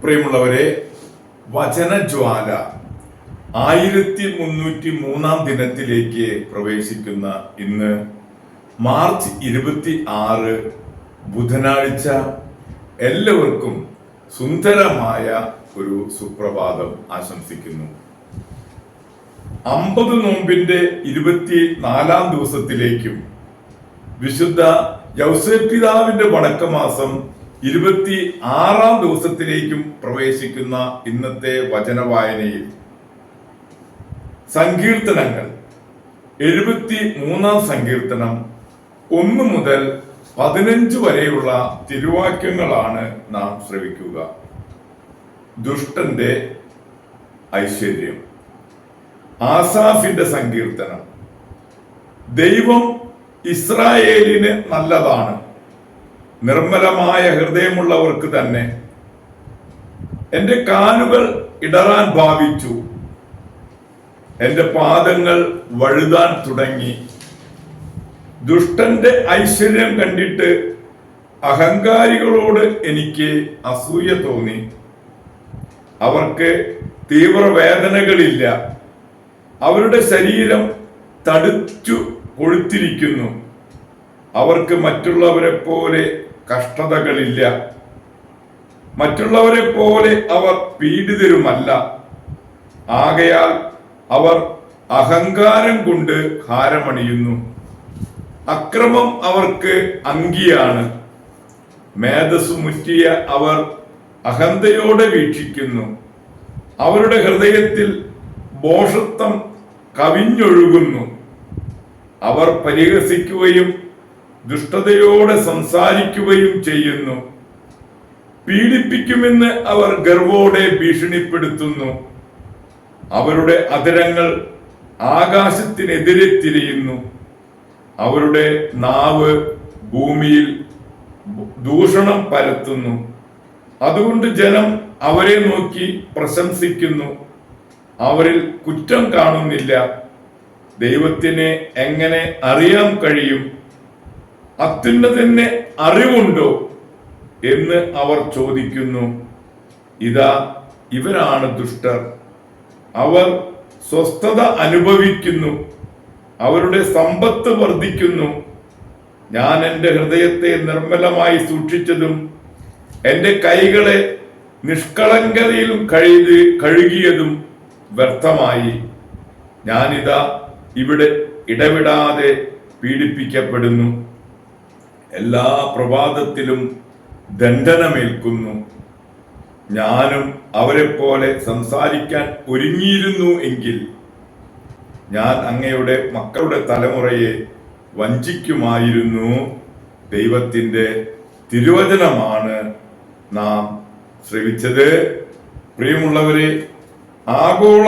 പ്രിയമുള്ളവരെ, വചനജ്വാല 1303 ദിനത്തിലേക്ക് പ്രവേശിക്കുന്ന ഇന്ന് മാർച്ച് 26 ബുധനാഴ്ച എല്ലാവർക്കും സുന്ദരമായ ഒരു സുപ്രഭാതം ആശംസിക്കുന്നു. 50 നോമ്പിന്റെ 24 ദിവസത്തിലേക്കും വിശുദ്ധ യൗസേപ്പ് പിതാവിന്റെ വണക്കമാസം 26 ദിവസത്തിലേക്കും പ്രവേശിക്കുന്ന ഇന്നത്തെ വചനവായനയിൽ സങ്കീർത്തനങ്ങൾ 73 സങ്കീർത്തനം 1 മുതൽ 15 വരെയുള്ള തിരുവാക്യങ്ങളാണ് നാം ശ്രവിക്കുക. ദുഷ്ടന്റെ ഐശ്വര്യം. ആസാഫിന്റെ സങ്കീർത്തനം. ദൈവം ഇസ്രായേലിന് നല്ലതാണ്, നിർമ്മലമായ ഹൃദയമുള്ളവർക്ക് തന്നെ. എന്റെ കാലുകൾ ഇടറാൻ ഭാവിച്ചു, എന്റെ പാദങ്ങൾ വഴുതാൻ തുടങ്ങി. ദുഷ്ടന്റെ ഐശ്വര്യം കണ്ടിട്ട് അഹങ്കാരികളോട് എനിക്ക് അസൂയ തോന്നി. അവർക്ക് തീവ്രവേദനകളില്ല, അവരുടെ ശരീരം തടുച്ചു കൊഴുത്തിരിക്കുന്നു. അവർക്ക് മറ്റുള്ളവരെ പോലെ കഷ്ടതകളില്ല, മറ്റുള്ളവരെ പോലെ അവർ പീഡിതരുമല്ല. ആകയാൽ അവർ അഹങ്കാരം കൊണ്ട് ഹാരമണിയുന്നു. അക്രമം അവർക്ക് അങ്കിയാണ്. മേധസ്സു മുറ്റിയ അവർ അഹന്തയോടെ വീക്ഷിക്കുന്നു. അവരുടെ ഹൃദയത്തിൽ ഭോഷത്വം കവിഞ്ഞൊഴുകുന്നു. അവർ പരിഹസിക്കുകയും ദുഷ്ടതയോടെ സംസാരിക്കുകയും ചെയ്യുന്നു. പീഡിപ്പിക്കുമെന്ന് അവർ ഗർവോടെ ഭീഷണിപ്പെടുത്തുന്നു. അവരുടെ അധരങ്ങൾ ആകാശത്തിനെതിരെ തിരിയുന്നു. അവരുടെ നാവ് ഭൂമിയിൽ ദൂഷണം പരത്തുന്നു. അതുകൊണ്ട് ജനം അവരെ നോക്കി പ്രശംസിക്കുന്നു. അവരിൽ കുറ്റം കാണുന്നില്ല. ദൈവത്തിനെ എങ്ങനെ അറിയാൻ കഴിയും? അത്യുന്നതന് അറിവുണ്ടോ എന്ന് അവർ ചോദിക്കുന്നു. ഇതാ, ഇവരാണ് ദുഷ്ടർ. അവർ സ്വസ്ഥത അനുഭവിക്കുന്നു, അവരുടെ സമ്പത്ത് വർദ്ധിക്കുന്നു. ഞാൻ എൻ്റെ ഹൃദയത്തെ നിർമ്മലമായി സൂക്ഷിച്ചതും എൻ്റെ കൈകളെ നിഷ്കളങ്കതയിലും കഴുകിയതും വ്യർത്ഥമായി. ഞാനിതാ ഇവിടെ ഇടവിടാതെ പീഡിപ്പിക്കപ്പെടുന്നു. എല്ലാ പ്രഭാതത്തിലും ദണ്ഡനമേൽക്കുന്നു. ഞാനും അവരെ പോലെ സംസാരിക്കാൻ ഒരുങ്ങിയിരുന്നു എങ്കിൽ ഞാൻ അങ്ങയുടെ മക്കളുടെ തലമുറയെ വഞ്ചിക്കുമായിരുന്നു. ദൈവത്തിൻ്റെ തിരുവചനമാണ് നാം ശ്രവിച്ചത്. പ്രിയമുള്ളവരെ, ആഗോള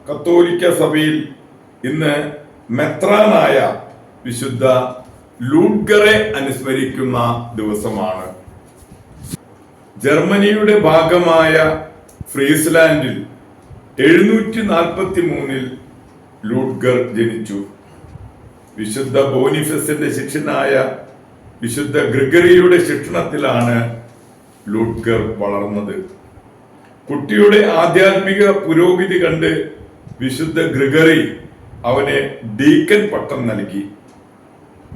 കത്തോലിക്ക സഭയിൽ ഇന്ന് മെത്രാനായ വിശുദ്ധ ലൂഡ്ഗറെ അനുസ്മരിക്കുന്ന ദിവസമാണ്. ജർമ്മനിയുടെ ഭാഗമായ ഫ്രീസ്ലാൻഡിൽ 743 ലൂഡ്ഗർ ജനിച്ചു. വിശുദ്ധ ബോനിഫസിന്റെ ശിഷ്യനായ വിശുദ്ധ ഗ്രിഗറിയുടെ ശിക്ഷണത്തിലാണ് ലൂഡ്ഗർ വളർന്നത്. കുട്ടിയുടെ ആധ്യാത്മിക പുരോഗതി കണ്ട് വിശുദ്ധ ഗ്രിഗറി അവനെ ഡീക്കൻ പട്ടം നൽകി.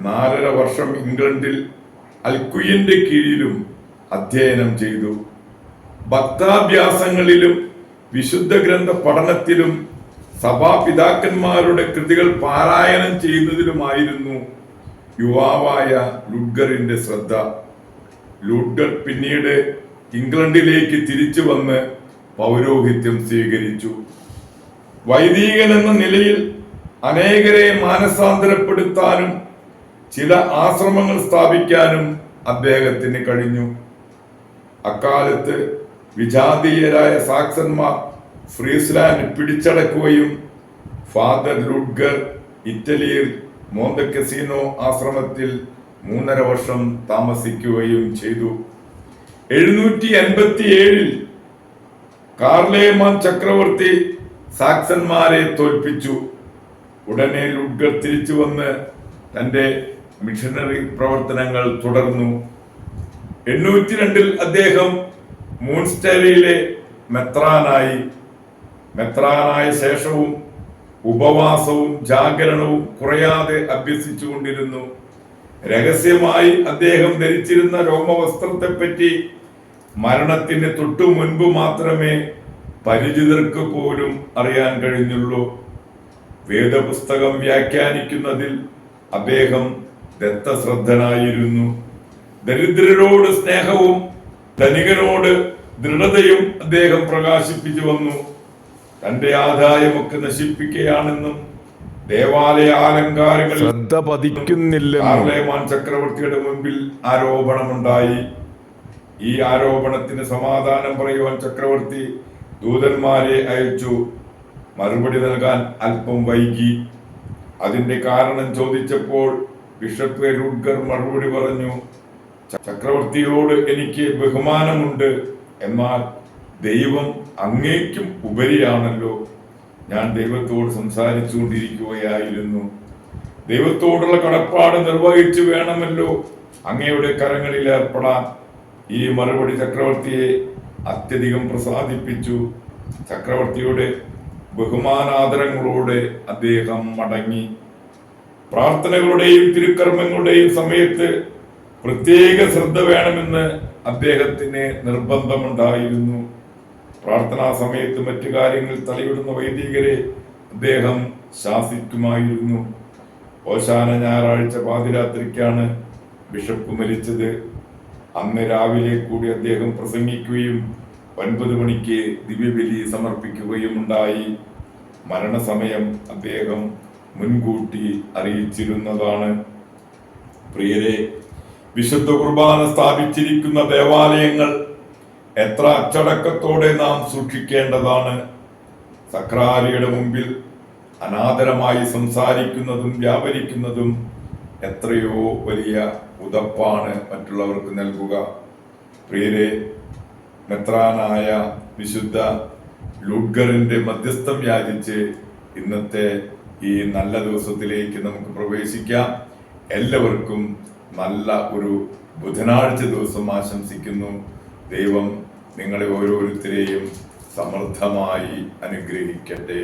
4.5 വർഷം ഇംഗ്ലണ്ടിൽ അൽക്കുയന്റെ കീഴിലും അധ്യയനം ചെയ്തു. ഭക്താഭ്യാസങ്ങളിലും വിശുദ്ധ ഗ്രന്ഥ പഠനത്തിലും സഭാപിതാക്കന്മാരുടെ കൃതികൾ പാരായണം ചെയ്യുന്നതിലുമായിരുന്നു യുവാവായ ലൂഡ്ഗറിന്റെ ശ്രദ്ധ. ലൂഡ്ഗർ പിന്നീട് ഇംഗ്ലണ്ടിലേക്ക് തിരിച്ചു വന്ന് പൗരോഹിത്യം സ്വീകരിച്ചു. വൈദികൻ എന്ന നിലയിൽ അനേകരെ മാനസാന്തരപ്പെടുത്താനും ചില ആശ്രമങ്ങൾ സ്ഥാപിക്കാനും അദ്ദേഹത്തിന് കഴിഞ്ഞു. അക്കാലത്ത് വിജാതീയരായ സാക്സന്മാർ ഫ്രീസ്ലാൻഡ് പിടിച്ചടക്കുകയും ഫാദർ ലൂഡ്ഗർ ഇറ്റലിയിൽ മോന്തക്കസീനോ ആശ്രമത്തിൽ 3.5 വർഷം താമസിക്കുകയും ചെയ്തു. 787 കാർലേമാൻ ചക്രവർത്തി സാക്സന്മാരെ തോൽപ്പിച്ചു. ഉടനെ ലൂഡ്ഗർ തിരിച്ചു വന്ന് തന്റെ മിഷനറി പ്രവർത്തനങ്ങൾ തുടർന്നു. 802 അദ്ദേഹം മൂൺസ്റ്ററിലെ മെത്രാനായ ശേഷവും ഉപവാസവും ജാഗരണവും കുറയാതെ അഭ്യസിച്ചുകൊണ്ടിരുന്നു. രഹസ്യമായി അദ്ദേഹം ധരിച്ചിരുന്ന രോമവസ്ത്രത്തെപ്പറ്റി മരണത്തിന് തൊട്ടു മുൻപ് മാത്രമേ പരിചിതർക്ക് പോലും അറിയാൻ കഴിഞ്ഞുള്ളൂ. വേദപുസ്തകം വ്യാഖ്യാനിക്കുന്നതിൽ അദ്ദേഹം ദത്തശ്രദ്ധനായിരുന്നു. ദരിദ്രരോട് സ്നേഹവും ധനികനോട് ദൃഢതയും അദ്ദേഹം പ്രകാശിപ്പിച്ചു വന്നു. തന്റെ ആദായമൊക്കെ നശിപ്പിക്കുകയാണെന്നും ദേവാലയ അലങ്കാരങ്ങൾ ശ്രദ്ധ പതിക്കുന്നില്ലെന്നും ചക്രവർത്തിയുടെ മുൻപിൽ ആരോപണമുണ്ടായി. ഈ ആരോപണത്തിന് സമാധാനം പറയുവാൻ ചക്രവർത്തി ദൂതന്മാരെ അയച്ചു. മറുപടി നൽകാൻ അല്പം വൈകി. അതിന്റെ കാരണം ചോദിച്ചപ്പോൾ ബിഷപ്പ് ലുഡ്ഗർ മറുപടി പറഞ്ഞു, ചക്രവർത്തിയോട് എനിക്ക് ബഹുമാനമുണ്ട്, എന്നാൽ ദൈവം അങ്ങേക്കും ഉപരിയാണല്ലോ. ഞാൻ ദൈവത്തോട് സംസാരിച്ചുകൊണ്ടിരിക്കുകയായിരുന്നു. ദൈവത്തോടുള്ള കടപ്പാട് നിർവഹിച്ചു വേണമല്ലോ അങ്ങയുടെ കരങ്ങളിൽ ഏർപ്പെടാൻ. ഈ മറുപടി ചക്രവർത്തിയെ അത്യധികം പ്രസാദിപ്പിച്ചു. ചക്രവർത്തിയുടെ ബഹുമാനാദരങ്ങളോടെ അദ്ദേഹം മടങ്ങി. പ്രാർത്ഥനകളുടെയും തിരുക്കർമ്മങ്ങളുടെയും സമയത്ത് പ്രത്യേക ശ്രദ്ധ വേണമെന്ന് അദ്ദേഹത്തിന് നിർബന്ധമുണ്ടായിരുന്നു. പ്രാർത്ഥനാ സമയത്ത് മറ്റു കാര്യങ്ങളിൽ തലയിടുന്ന വൈദികരെ അദ്ദേഹം ശാസിക്കുമായിരുന്നു. ഓശാന ഞായറാഴ്ച പാതിരാത്രിക്കാണ് ബിഷപ്പ് മരിച്ചത്. അന്ന് രാവിലെ കൂടി അദ്ദേഹം പ്രസംഗിക്കുകയും 9 മണിക്ക് ദിവ്യബലി സമർപ്പിക്കുകയും ഉണ്ടായി. മരണസമയം അദ്ദേഹം മുൻകൂട്ടി അറിയിച്ചിരുന്നതാണ്. പ്രിയരെ, വിശുദ്ധ കുർബാന സ്ഥാപിച്ചിരിക്കുന്ന ദേവാലയങ്ങൾ എത്ര അച്ചടക്കത്തോടെ നാം സൂക്ഷിക്കേണ്ടതാണ്. സക്രാരിയുടെ മുമ്പിൽ അനാദരമായി സംസാരിക്കുന്നതും വ്യാപരിക്കുന്നതും എത്രയോ വലിയ ഉതപ്പാണ് മറ്റുള്ളവർക്ക് നൽകുക. പ്രിയരെ, മെത്രാനായ വിശുദ്ധ ലുഡ്ഗറിന്റെ മധ്യസ്ഥം യാചിച്ച് ഇന്നത്തെ ഈ നല്ല ദിവസത്തിലേക്ക് നമുക്ക് പ്രവേശിക്കാം. എല്ലാവർക്കും നല്ല ഒരു ബുധനാഴ്ച ദിവസം ആശംസിക്കുന്നു. ദൈവം നിങ്ങളെ ഓരോരുത്തരെയും സമൃദ്ധമായി അനുഗ്രഹിക്കട്ടെ.